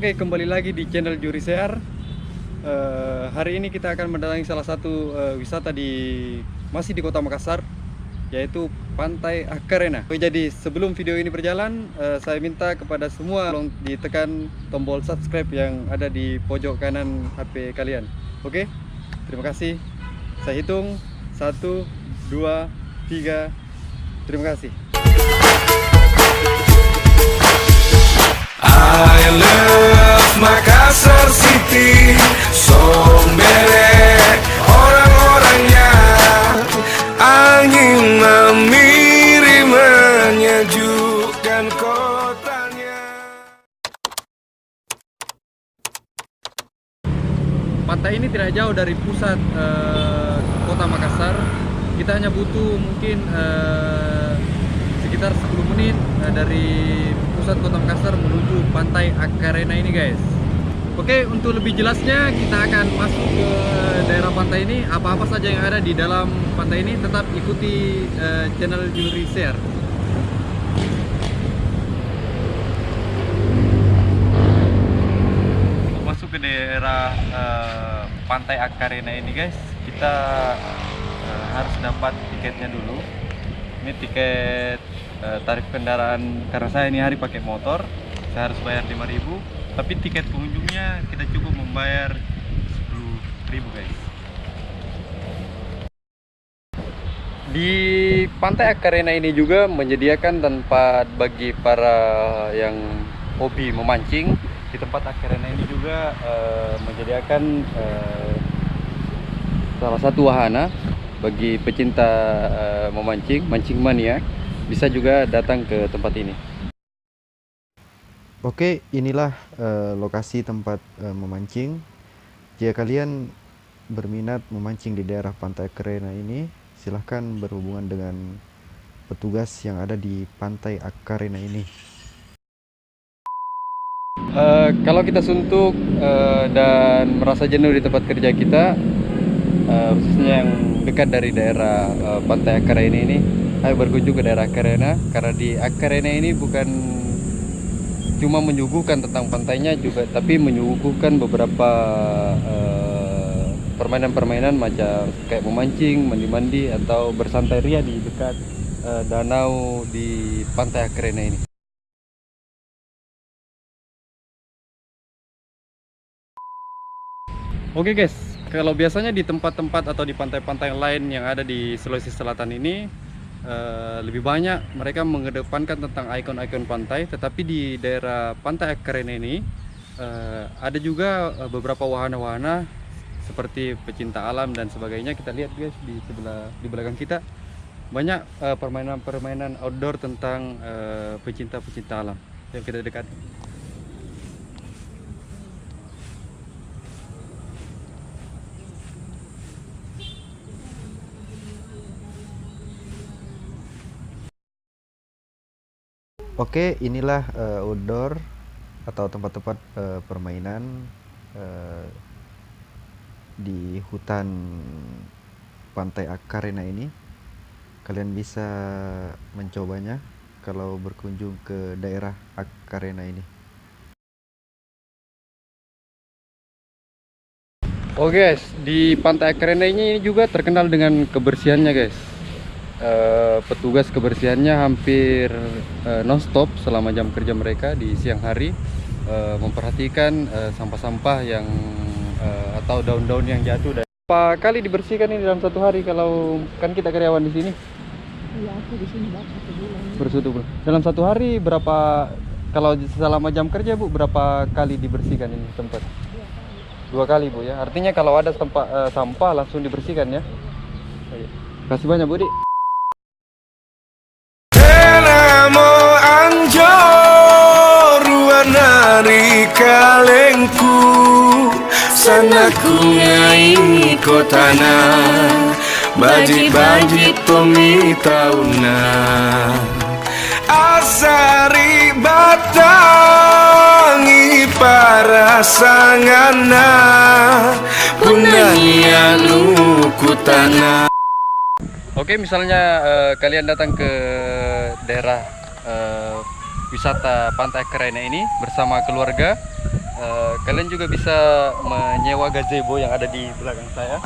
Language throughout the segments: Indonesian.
Oke, kembali lagi di channel Juri Sear. Hari ini kita akan mendatangi salah satu wisata masih di Kota Makassar, yaitu Pantai Akarena. Jadi sebelum video ini berjalan, saya minta kepada semua tolong ditekan tombol subscribe yang ada di pojok kanan HP kalian. Oke, terima kasih. Saya hitung 1, 2, 3. Terima kasih. I love Makassar City, Sombere orang-orangnya, angin memiri menyejukkan kotanya. Pantai ini tidak jauh dari pusat Kota Makassar. Kita hanya butuh mungkin sekitar 10 menit dari pusat Kota Makassar menuju Pantai Akarena ini, guys. Oke, untuk lebih jelasnya kita akan masuk ke daerah pantai ini. Apa-apa saja yang ada di dalam pantai ini tetap ikuti channel Juri Sear. Untuk masuk ke daerah Pantai Akarena ini, guys, kita harus dapat tiketnya dulu. Ini tiket tarif kendaraan, karena saya ini hari pakai motor, saya harus bayar 5.000, tapi tiket pengunjungnya kita cukup membayar 10.000, guys. Di Pantai Akarena ini juga menyediakan tempat bagi para yang hobi memancing. Di tempat Akarena ini juga menyediakan salah satu wahana bagi pecinta memancing, mancing mania, bisa juga datang ke tempat ini. Oke, inilah lokasi tempat memancing. Jika kalian berminat memancing di daerah Pantai Akarena ini, silahkan berhubungan dengan petugas yang ada di Pantai Akarena ini. Kalau kita suntuk dan merasa jenuh di tempat kerja kita, khususnya yang dekat dari daerah Pantai Akarena ini, ayo berkunjung ke daerah Akarena, karena di Akarena ini bukan cuma menyuguhkan tentang pantainya juga, tapi menyuguhkan beberapa permainan-permainan macam kayak memancing, mandi-mandi, atau bersantai ria di dekat danau di Pantai Akarena ini. Oke, guys, kalau biasanya di tempat-tempat atau di pantai-pantai lain yang ada di Sulawesi Selatan ini, lebih banyak mereka mengedepankan tentang ikon-ikon pantai, tetapi di daerah Pantai Akarena ini ada juga beberapa wahana-wahana seperti pecinta alam dan sebagainya. Kita lihat, guys, di belakang kita banyak permainan-permainan outdoor tentang pecinta-pecinta alam. Yuk kita dekat. Oke, inilah outdoor atau tempat-tempat permainan di hutan Pantai Akarena ini. Kalian bisa mencobanya kalau berkunjung ke daerah Akarena ini. Oke, guys, di Pantai Akarena ini juga terkenal dengan kebersihannya, guys. Petugas kebersihannya hampir non-stop selama jam kerja mereka di siang hari, memperhatikan sampah-sampah yang atau daun-daun yang jatuh. Berapa kali dibersihkan ini dalam satu hari? Kalau kan kita karyawan di sini. Iya, aku di sini Pak, 1 bulan. Bersatu, Bu. Dalam satu hari berapa, kalau selama jam kerja, Bu, berapa kali dibersihkan ini tempat? 2 kali, Bu, ya. Artinya kalau ada sampah langsung dibersihkan, ya. Terima kasih banyak, Bu Di. Enamo anjor warnari kalengku, sana ku ngai kotana, baji-baji tomi tauna, asari batangi para sangana, punanya nukutana. Oke, misalnya kalian datang ke daerah wisata Pantai Akarena ini bersama keluarga, kalian juga bisa menyewa gazebo yang ada di belakang saya.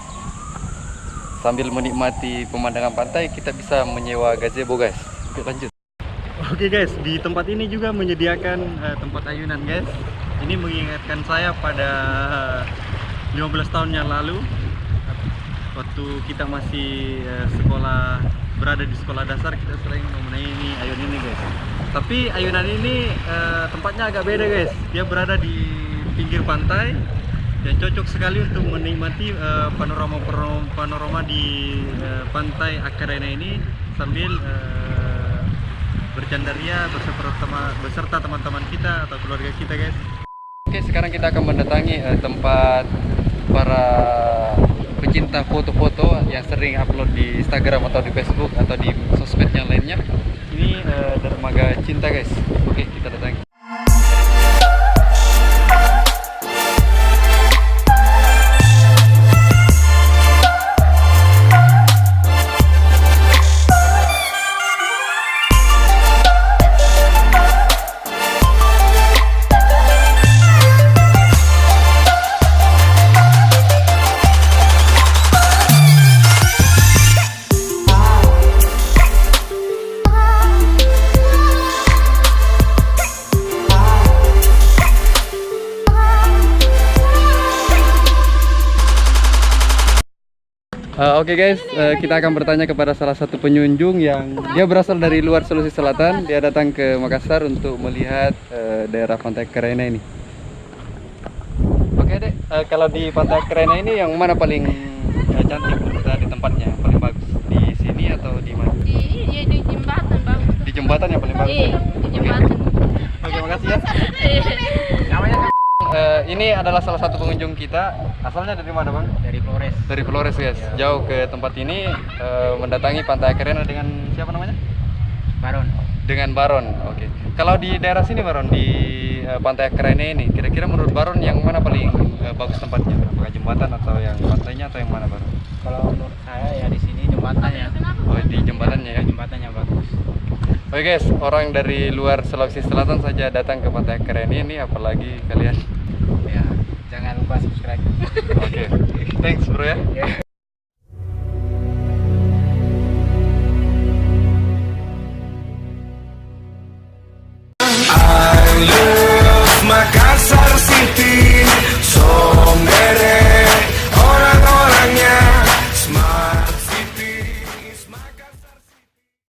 Sambil menikmati pemandangan pantai, kita bisa menyewa gazebo guys. Oke, lanjut. Oke guys, di tempat ini juga menyediakan tempat ayunan guys. Ini mengingatkan saya pada 15 tahun yang lalu, waktu kita masih berada di sekolah dasar, kita sering menaiki ayunan ini guys. Tapi ayunan ini tempatnya agak beda guys. Dia berada di pinggir pantai dan cocok sekali untuk menikmati panorama di pantai Akarena ini sambil bercandaria beserta teman-teman kita atau keluarga kita guys. Oke, sekarang kita akan mendatangi tempat para pecinta foto-foto yang sering upload di Instagram atau di Facebook atau di sosmed yang lainnya. Ini dermaga cinta guys. Oke, kita datangi. Oke guys, kita akan bertanya kepada salah satu pengunjung yang dia berasal dari luar Sulawesi Selatan. Dia datang ke Makassar untuk melihat daerah Pantai Akarena ini. Oke dek, kalau di Pantai Akarena ini yang mana paling cantik di tempatnya, paling bagus? Di sini atau di mana? Di jembatan bagus. Di jembatan yang paling bagus? Iya, di jembatan. Oke, makasih ya. Ini adalah salah satu pengunjung kita. Asalnya dari mana bang? Dari Flores. Dari Flores guys. Jauh ke tempat ini mendatangi Pantai Akarena dengan siapa namanya? Baron. Dengan Baron. Oke. Kalau di daerah sini Baron, di Pantai Akarena ini, kira-kira menurut Baron yang mana paling bagus tempatnya? Apakah jembatan atau yang pantainya atau yang mana Baron? Kalau menurut saya ya di sini jembatannya. Oh, di jembatannya ya. Jembatannya bagus. Oke guys, orang dari luar Sulawesi Selatan saja datang ke Pantai Akarena ini, apalagi kalian. Ya, jangan lupa subscribe. Oke. Thanks bro ya.